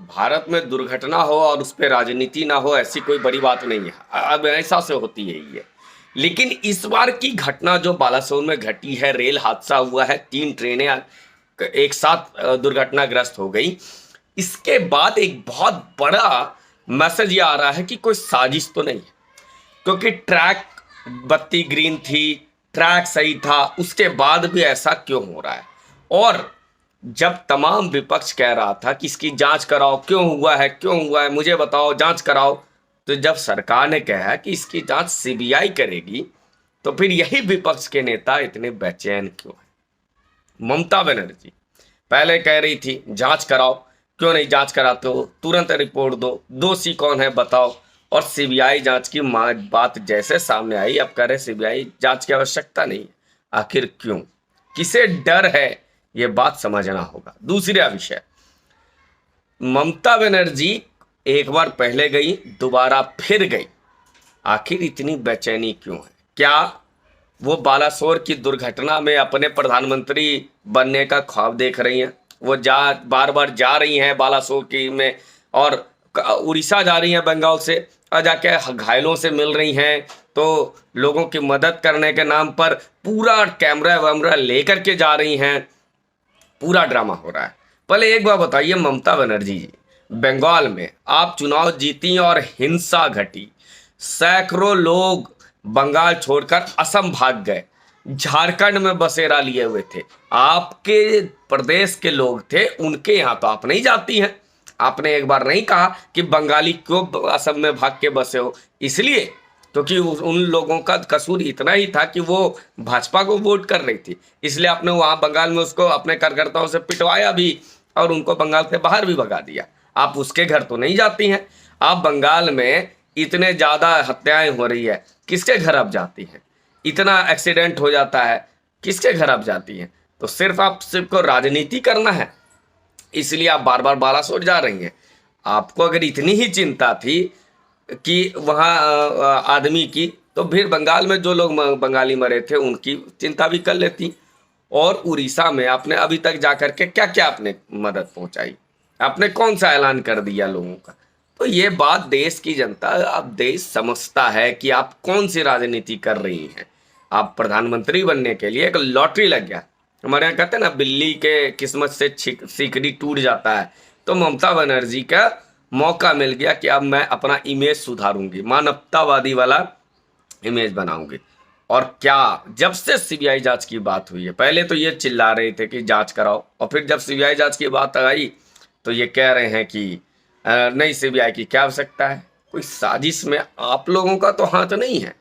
भारत में दुर्घटना हो और उस पर राजनीति ना हो, ऐसी कोई बड़ी बात नहीं है। अब ऐसा से होती है ये। लेकिन इस बार की घटना जो बालासोर में घटी है, रेल हादसा हुआ है, 3 ट्रेनें एक साथ दुर्घटनाग्रस्त हो गई। इसके बाद एक बहुत बड़ा मैसेज ये आ रहा है कि कोई साजिश तो नहीं है, क्योंकि ट्रैक बत्ती ग्रीन थी, ट्रैक सही था, उसके बाद भी ऐसा क्यों हो रहा है। और जब तमाम विपक्ष कह रहा था कि इसकी जांच कराओ, क्यों हुआ है, क्यों हुआ है, मुझे बताओ, जांच कराओ, तो जब सरकार ने कहा कि इसकी जांच सीबीआई करेगी, तो फिर यही विपक्ष के नेता इतने बेचैन क्यों हैं। ममता बनर्जी पहले कह रही थी जांच कराओ, क्यों नहीं जांच कराते हो, तुरंत रिपोर्ट दो, दोषी कौन है बताओ। और सीबीआई जांच की बात जैसे सामने आई, अब कह रहे सीबीआई जांच की आवश्यकता नहीं है। आखिर क्यों, किसे डर है, ये बात समझना होगा। दूसरा विषय, ममता बनर्जी एक बार पहले गई, दोबारा फिर गई, आखिर इतनी बेचैनी क्यों है। क्या वो बालासोर की दुर्घटना में अपने प्रधानमंत्री बनने का ख्वाब देख रही हैं? वो बार बार जा रही हैं बालासोर की में, और उड़ीसा जा रही हैं बंगाल से, और जाके घायलों से मिल रही हैं, तो लोगों की मदद करने के नाम पर पूरा कैमरा वैमरा लेकर के जा रही हैं। पूरा ड्रामा हो रहा है। पहले एक बार बताइए ममता बनर्जी जी, बंगाल में आप चुनाव जीती और हिंसा घटी, सैकड़ों लोग बंगाल छोड़कर असम भाग गए, झारखंड में बसेरा लिए हुए थे, आपके प्रदेश के लोग थे, उनके यहाँ तो आप नहीं जाती हैं। आपने एक बार नहीं कहा कि बंगाली क्यों असम में भाग के बसे हो, इसलिए क्योंकि उन लोगों का कसूर इतना ही था कि वो भाजपा को वोट कर रही थी, इसलिए आपने वहाँ बंगाल में उसको अपने कार्यकर्ताओं से पिटवाया भी और उनको बंगाल से बाहर भी भगा दिया। आप उसके घर तो नहीं जाती हैं। आप बंगाल में इतने ज़्यादा हत्याएं हो रही है, किसके घर आप जाती हैं? इतना एक्सीडेंट हो जाता है, किसके घर आप जाती हैं? तो सिर्फ को राजनीति करना है, इसलिए आप बार बार बालासोर जा रही हैं। आपको अगर इतनी ही चिंता थी कि वहाँ आदमी की, तो फिर बंगाल में जो लोग बंगाली मरे थे उनकी चिंता भी कर लेती। और उड़ीसा में आपने अभी तक जाकर के क्या क्या आपने मदद पहुंचाई, आपने कौन सा ऐलान कर दिया लोगों का। तो ये बात देश की जनता, अब देश समझता है कि आप कौन सी राजनीति कर रही हैं। आप प्रधानमंत्री बनने के लिए एक लॉटरी लग गया, हमारे यहाँ कहते हैं ना बिल्ली के किस्मत से सिकड़ी टूट जाता है, तो ममता बनर्जी का मौका मिल गया कि अब मैं अपना इमेज सुधारूंगी, मानवतावादी वाला इमेज बनाऊंगी। और क्या, जब से सीबीआई जांच की बात हुई है, पहले तो ये चिल्ला रहे थे कि जांच कराओ, और फिर जब सीबीआई जांच की बात आई तो ये कह रहे हैं कि नहीं, सीबीआई की क्या आवश्यकता है। कोई साजिश में आप लोगों का तो हाथ नहीं है,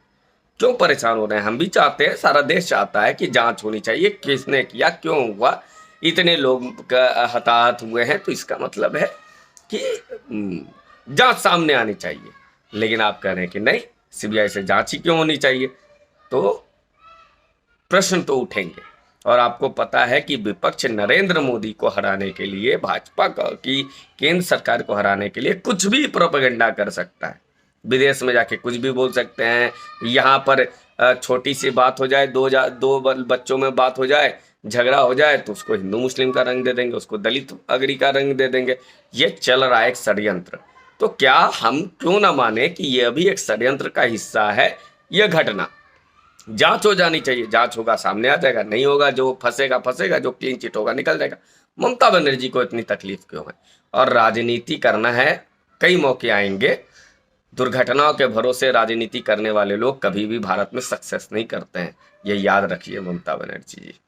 क्यों परेशान हो रहे हैं? हम भी चाहते हैं, सारा देश चाहता है कि जांच होनी चाहिए, किसने किया, क्यों हुआ, इतने लोग हताहत हुए हैं, तो इसका मतलब है कि जांच सामने आनी चाहिए। लेकिन आप कह रहे हैं कि नहीं, सीबीआई से जांच ही क्यों होनी चाहिए। तो प्रश्न तो उठेंगे। और आपको पता है कि विपक्ष नरेंद्र मोदी को हराने के लिए, भाजपा की केंद्र सरकार को हराने के लिए कुछ भी प्रोपेगेंडा कर सकता है। विदेश में जाके कुछ भी बोल सकते हैं, यहाँ पर छोटी सी बात हो जाए, दो बच्चों में बात हो जाए, झगड़ा हो जाए, तो उसको हिंदू मुस्लिम का रंग दे देंगे, उसको दलित अगरी का रंग दे देंगे। ये चल रहा है एक षड्यंत्र। तो क्या हम क्यों ना माने कि यह भी एक षड्यंत्र का हिस्सा है। यह घटना जांच हो जानी चाहिए, जांच होगा सामने आ जाएगा, नहीं होगा जो फंसेगा फंसेगा, जो क्लीन चिट होगा निकल जाएगा। ममता बनर्जी को इतनी तकलीफ क्यों है? और राजनीति करना है, कई मौके आएंगे। दुर्घटनाओं के भरोसे राजनीति करने वाले लोग कभी भी भारत में सक्सेस नहीं करते हैं, ये याद रखिए ममता बनर्जी जी।